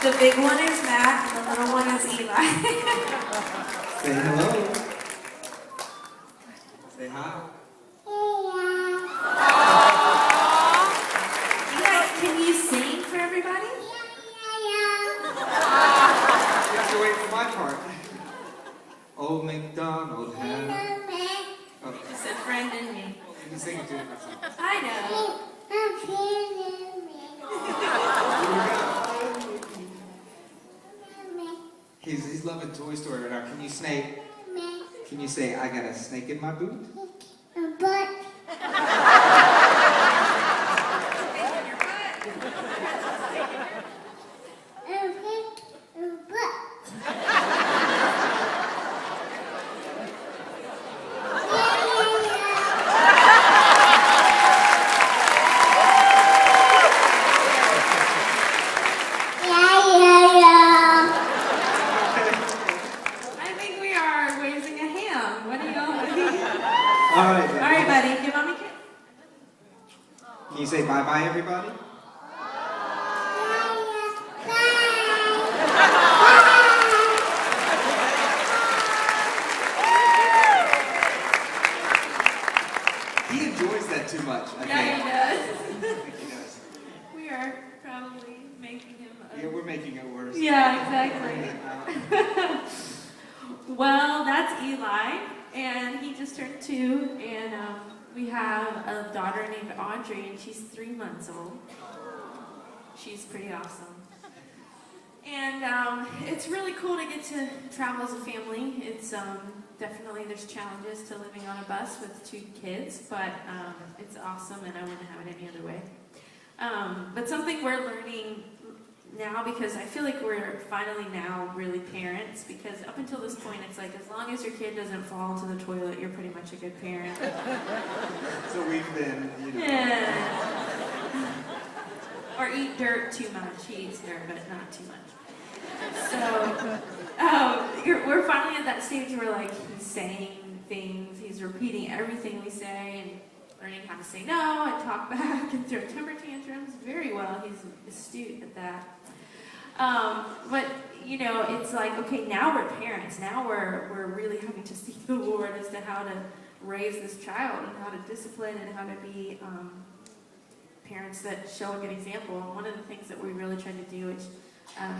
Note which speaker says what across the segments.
Speaker 1: The big one is Matt, and the little one is Eli.
Speaker 2: Say hello. Say hi.
Speaker 1: Eli, can you sing for everybody?
Speaker 2: You have to wait for my part. Old MacDonald had... Oh,
Speaker 1: You said friend and me.
Speaker 2: you can sing it too.
Speaker 1: I know.
Speaker 2: He's loving Toy Story right now. Can you say, I got a snake in my boot?
Speaker 1: I think we are raising a ham. What do you all
Speaker 2: All right.
Speaker 1: All right, buddy. Give mommy a kiss.
Speaker 2: Can you say bye-bye, everybody? He enjoys that too much, I
Speaker 1: Yeah,
Speaker 2: think.
Speaker 1: he does.
Speaker 2: I think he does.
Speaker 1: We are probably making him
Speaker 2: Yeah, we're making it worse.
Speaker 1: Yeah, exactly. Well, that's Eli, and he just turned 2, and we have a daughter named Audrey, and she's 3 months old. She's pretty awesome. And it's really cool to get to travel as a family. It's definitely, there's challenges to living on a bus with 2 kids, but it's awesome, and I wouldn't have it any other way. But something we're learning now, because I feel like we're finally now really parents, because up until this point it's like, as long as your kid doesn't fall into the toilet, you're pretty much a good parent.
Speaker 2: So we've been,
Speaker 1: Yeah. Or eat dirt too much. He eats dirt, but not too much. So we're finally at that stage where like he's saying things, he's repeating everything we say, and learning how to say no and talk back and throw temper tantrums very well. He's astute at that. But you know, it's like, okay, now we're parents. Now we're really having to seek the Lord as to how to raise this child and how to discipline and how to be parents that show a good example. And one of the things that we really try to do, which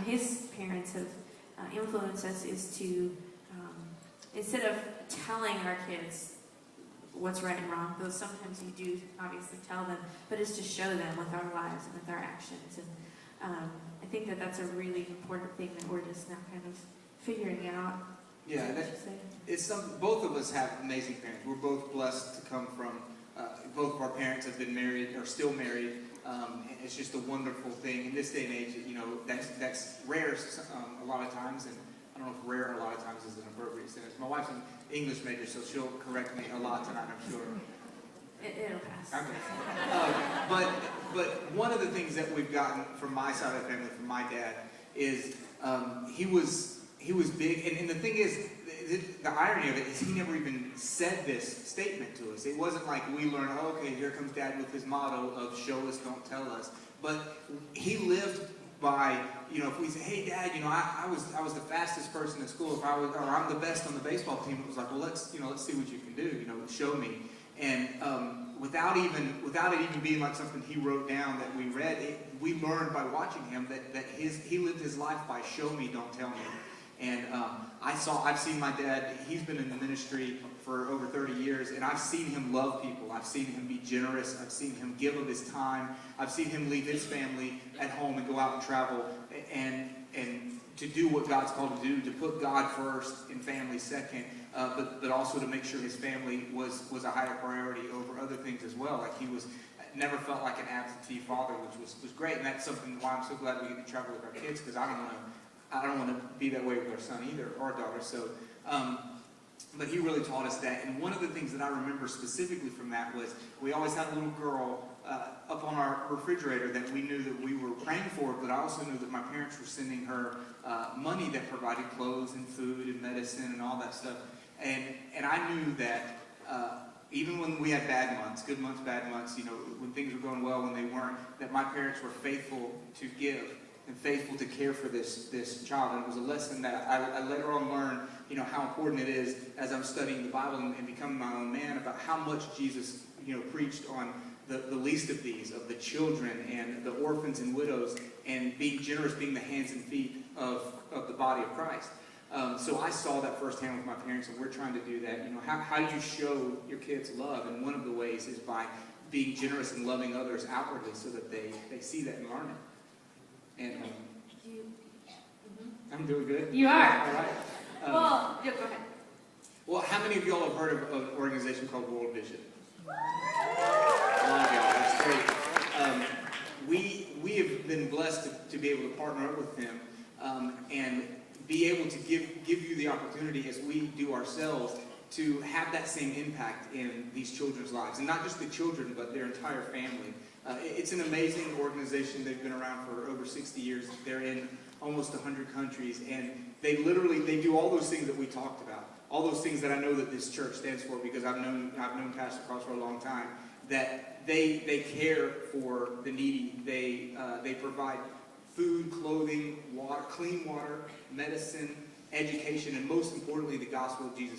Speaker 1: his parents have influenced us, is to instead of telling our kids what's right and wrong, though sometimes you do obviously tell them, but it's to show them with our lives and with our actions. And I think that that's a really important thing that we're just now kind of figuring out.
Speaker 2: Yeah, it's both of us have amazing parents. We're both blessed to come from, both of our parents have been married, or still married. It's just a wonderful thing. In this day and age, you know, that's rare a lot of times, and I don't know if rare a lot of times is an appropriate sentence. My wife's an English major, so she'll correct me a lot tonight, I'm sure.
Speaker 1: It'll pass.
Speaker 2: Okay. But one of the things that we've gotten from my side of the family, from my dad, is he was big, and the thing is, the irony of it is he never even said this statement to us. It wasn't like we learned, oh, okay, here comes Dad with his motto of show us, don't tell us. But he lived by, you know, if we say, hey, Dad, you know, I was the fastest person at school, or I'm the best on the baseball team, it was like, well, let's see what you can do, you know, show me. And without it even being like something he wrote down that we read, we learned by watching him that he lived his life by show me, don't tell me. And I've seen my dad, he's been in the ministry for over 30 years, and I've seen him love people. I've seen him be generous. I've seen him give of his time. I've seen him leave his family at home and go out and travel and to do what God's called to do, to put God first and family second, but also to make sure his family was a higher priority over other things as well. Like he never felt like an absentee father, which was great, and that's something why I'm so glad we get to travel with our kids, because I don't want to be that way with our son either, or daughter. So, but he really taught us that. And one of the things that I remember specifically from that was we always had a little girl up on our refrigerator that we knew that we were praying for, but I also knew that my parents were sending her money that provided clothes and food and medicine and all that stuff. And I knew that even when we had bad months, good months, bad months, you know, when things were going well, when they weren't, that my parents were faithful to give. and faithful to care for this child. And it was a lesson that I later on learned, how important it is as I'm studying the Bible and becoming my own man, about how much Jesus, preached on the least of these, of the children and the orphans and widows, and being generous, being the hands and feet of the body of Christ. So I saw that firsthand with my parents, and we're trying to do that. How do you show your kids love? And one of the ways is by being generous and loving others outwardly, so that they see that and learn it. And I'm doing good.
Speaker 1: You are.
Speaker 2: All right.
Speaker 1: Well, yeah, go ahead.
Speaker 2: Well, how many of y'all have heard of an organization called World Vision? A lot of y'all. That's great. We have been blessed to be able to partner up with them and be able to give you the opportunity, as we do ourselves, to have that same impact in these children's lives. And not just the children, but their entire family. It's an amazing organization. They've been around for over 60 years. They're in almost 100 countries. And they do all those things that we talked about. All those things that I know that this church stands for, because I've known Pastor Cross for a long time. That they care for the needy. They provide food, clothing, water, clean water, medicine, education, and most importantly, the gospel of Jesus